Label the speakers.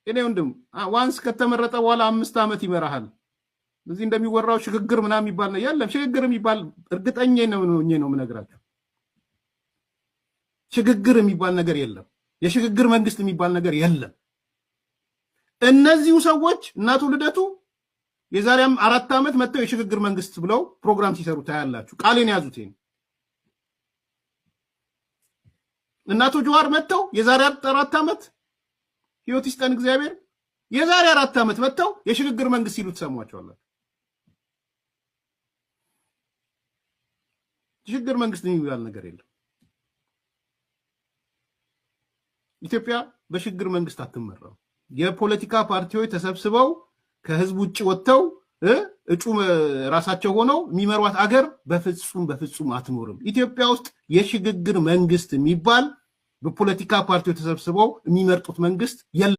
Speaker 1: እኔ ወንድም ዋንስ ከተመረጠ በኋላ 5 ዓመት ይመራሃል። እዚህ እንደሚወራው ሽግግር ምናምን የሚባል ነው ያለም። ሽግግር የሚባል እርግጠኛ ነው የምነግራችሁ። ሽግግር የሚባል ነገር የለም። የሽግግር መንግስት የሚባል ነገር የለም። እነዚሁ ሰዎች እናቱ ልደቱ የዛሬ 4 ዓመት መጥተው የሽግግር መንግስት ብለው ፕሮግራም ሲሰሩ ታያላችሁ። ቃሌን ያዙት። እናቱ ጀዋር መጥተው የዛሬ 4 ዓመት ህይወት ይስጠን እግዚአብሔር፣ የዛሬ 4 ዓመት መጥተው የሽግግር መንግስት ሲሉ ተሰሟቸዋላችሁ። የሽግግር መንግስት የሚባል ነገር የለም። ኢትዮጵያ በሽግግር መንግስት አትመራም። የፖለቲካ ፓርቲዎች ተሰብስበው ከህዝብ ውጭ ወጥተው እጩ ራሳቸው ሆነው የሚመሯት አገር በፍጹም አትኖርም። ኢትዮጵያ ውስጥ የሽግግር መንግስት የሚባል በፖለቲካ ፓርቲዎች ተሰብስበው የሚመርጡት መንግስት